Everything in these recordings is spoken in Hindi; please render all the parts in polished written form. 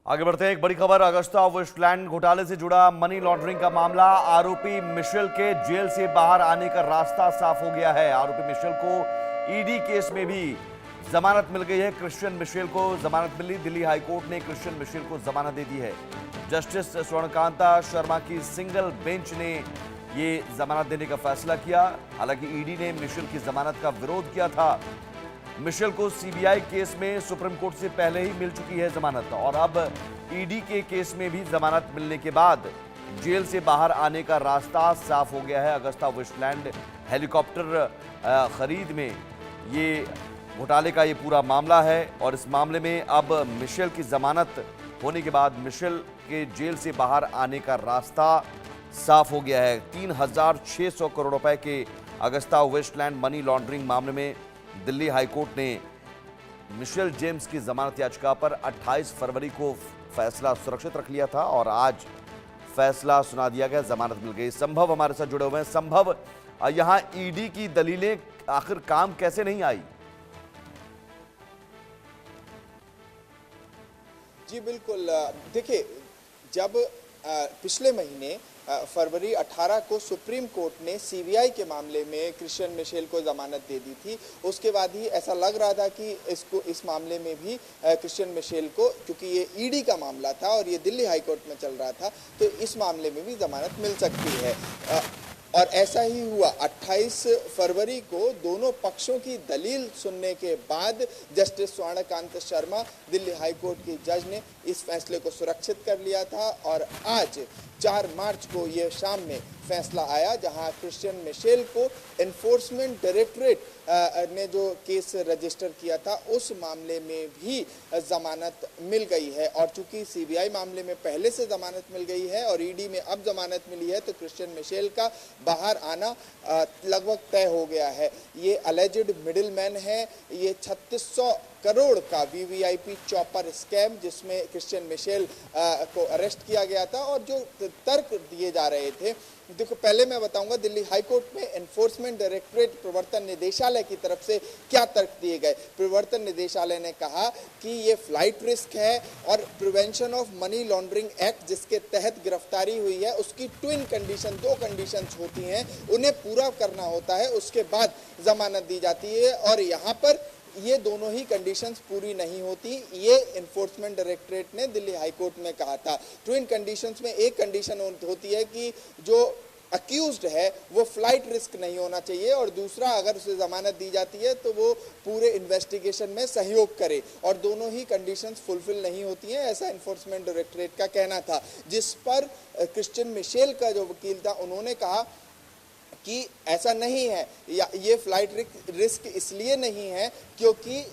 आगे बढ़ते हैं। एक बड़ी खबर, अगस्ता वेस्टलैंड घोटाले से जुड़ा मनी लॉन्ड्रिंग का मामला। आरोपी मिशेल के जेल से बाहर आने का रास्ता साफ हो गया है। आरोपी मिशेल को ईडी केस में भी जमानत मिल गई है। क्रिश्चियन मिशेल को जमानत मिली। दिल्ली हाईकोर्ट ने क्रिश्चियन मिशेल को जमानत दे दी है। जस्टिस स्वर्णकांता शर्मा की सिंगल बेंच ने ये जमानत देने का फैसला किया। हालांकि ईडी ने मिशेल की जमानत का विरोध किया था। मिशेल को सीबीआई केस में सुप्रीम कोर्ट से पहले ही मिल चुकी है जमानत, और अब ईडी के केस में भी जमानत मिलने के बाद जेल से बाहर आने का रास्ता साफ हो गया है। अगस्ता वेस्टलैंड हेलीकॉप्टर खरीद में ये घोटाले का ये पूरा मामला है, और इस मामले में अब मिशेल की जमानत होने के बाद मिशेल के जेल से बाहर आने का रास्ता साफ हो गया है। 3,600 करोड़ रुपए के अगस्ता वेस्टलैंड मनी लॉन्ड्रिंग मामले में दिल्ली हाईकोर्ट ने मिशेल जेम्स की जमानत याचिका पर 28 फरवरी को फैसला सुरक्षित रख लिया था, और आज फैसला सुना दिया गया, जमानत मिल गई। संभव हमारे साथ जुड़े हुए हैं। संभव, यहां ईडी की दलीलें आखिर काम कैसे नहीं आई? जी बिल्कुल, देखिए, जब पिछले महीने फरवरी 18 को सुप्रीम कोर्ट ने सीबीआई के मामले में क्रिश्चियन मिशेल को जमानत दे दी थी, उसके बाद ही ऐसा लग रहा था कि इस मामले में भी क्रिश्चियन मिशेल को, क्योंकि ये ईडी का मामला था और ये दिल्ली हाई कोर्ट में चल रहा था, तो इस मामले में भी जमानत मिल सकती है। और ऐसा ही हुआ। 28 फरवरी को दोनों पक्षों की दलील सुनने के बाद justice Swarnkant Sharma, Delhi high court की जज, ने इस फैसले को सुरक्षित कर लिया था, और आज 4 मार्च को ये शाम में फैसला आया, जहां क्रिश्चियन मिशेल को एनफोर्समेंट डायरेक्टरेट ने जो केस रजिस्टर किया था उस मामले में भी जमानत मिल गई है। और चूंकि सीबीआई मामले में पहले से जमानत मिल गई है और ईडी में अब जमानत मिली है, तो क्रिश्चियन मिशेल का बाहर आना लगभग तय हो गया है। ये अलेजिड मिडिलमैन है। ये 3600 करोड़ का वीवीआईपी चॉपर स्कैम, जिसमें क्रिश्चियन मिशेल को अरेस्ट किया गया था, और जो तर्क दिए जा रहे थे, देखो, पहले मैं बताऊंगा दिल्ली हाई कोर्ट में एनफोर्समेंट डायरेक्टरेट प्रवर्तन निदेशालय की तरफ से क्या तर्क दिए गए। प्रवर्तन निदेशालय ने कहा कि ये फ्लाइट रिस्क है, और prevention of money laundering act जिसके तहत गिरफ्तारी हुई है, उसकी ट्विन कंडीशन, 2 कंडीशंस होती हैं, उन्हें पूरा करना होता है, उसके बाद जमानत दी जाती है। और यहाँ पर ये दोनों ही कंडीशंस पूरी नहीं होती, ये एनफोर्समेंट डायरेक्टरेट ने दिल्ली हाई कोर्ट में कहा था। ट्विन कंडीशंस में एक कंडीशन होती है कि जो अक्यूज्ड है वो फ्लाइट रिस्क नहीं होना चाहिए, और दूसरा, अगर उसे जमानत दी जाती है तो वो पूरे इन्वेस्टिगेशन में सहयोग करे, और दोनों ही कंडीशंस फुलफिल नहीं होती हैं, ऐसा एनफोर्समेंट डायरेक्टरेट का कहना था। जिस पर क्रिश्चियन मिशेल का जो वकील था, उन्होंने कहा कि ऐसा नहीं है, या ये फ्लाइट रिस्क इसलिए नहीं है क्योंकि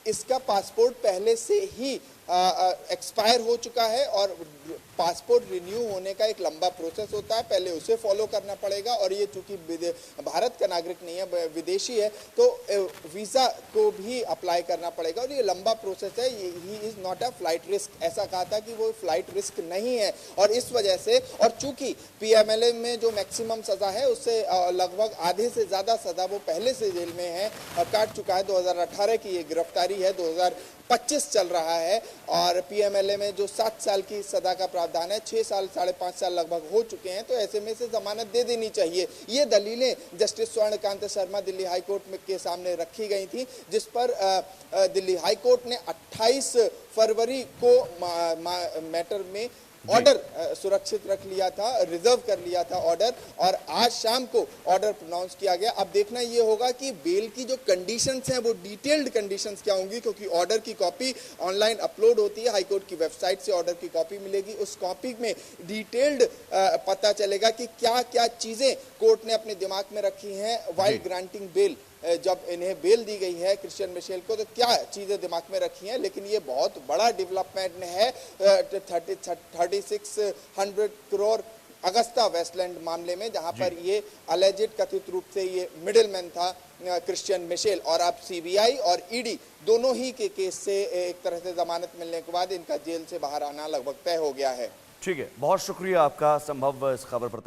इसका पासपोर्ट पहले से ही एक्सपायर हो चुका है, और पासपोर्ट रिन्यू होने का एक लंबा प्रोसेस होता है, पहले उसे फॉलो करना पड़ेगा, और ये चूंकि भारत का नागरिक नहीं है, विदेशी है, तो वीज़ा को भी अप्लाई करना पड़ेगा, और ये लंबा प्रोसेस है। He is not a flight risk, ऐसा कहा था कि वो फ्लाइट रिस्क नहीं है। और इस वजह से, और चूंकि पीएमएलए में जो मैक्सिमम सज़ा है उससे लगभग आधे से ज़्यादा सज़ा वो पहले से जेल में है, काट चुका है। 2018 की ये गिरफ्तारी है, 2025 चल रहा है, और पीएमएलए में जो 7 साल की सजा का प्रावधान है, 6 साल 5.5 साल लगभग हो चुके हैं, तो ऐसे में से जमानत दे देनी चाहिए। ये दलीलें justice Swarnkant Sharma Delhi high court में के सामने रखी गई थी, जिस पर दिल्ली हाई कोर्ट ने 28 फरवरी को मैटर में ऑर्डर सुरक्षित रख लिया था, रिजर्व कर लिया था ऑर्डर, और आज शाम को ऑर्डर प्रोनाउंस किया गया। अब देखना ये होगा कि बेल की जो कंडीशंस हैं वो डिटेल्ड कंडीशंस क्या होंगी, क्योंकि ऑर्डर की कॉपी ऑनलाइन अपलोड होती है, हाईकोर्ट की वेबसाइट से ऑर्डर की कॉपी मिलेगी। उस कॉपी में डिटेल्ड पता चलेगा कि क्या क्या चीजें कोर्ट ने अपने दिमाग में रखी हैं वाइल ग्रांटिंग बेल। जब इन्हें बेल दी गई है क्रिश्चियन मिशेल को, तो क्या चीजें दिमाग में रखी हैं। लेकिन ये बहुत बड़ा डेवलपमेंट है 3600 करोड़ अगस्ता वेस्टलैंड मामले में, जहां पर ये अलेजिड कथित रूप से ये मिडिलमैन था क्रिश्चियन मिशेल। और अब सीबीआई और ईडी दोनों ही के केस से एक तरह से जमानत मिलने के बाद इनका जेल से बाहर आना लगभग तय हो गया है। ठीक है, बहुत शुक्रिया आपका संभव इस खबर पर।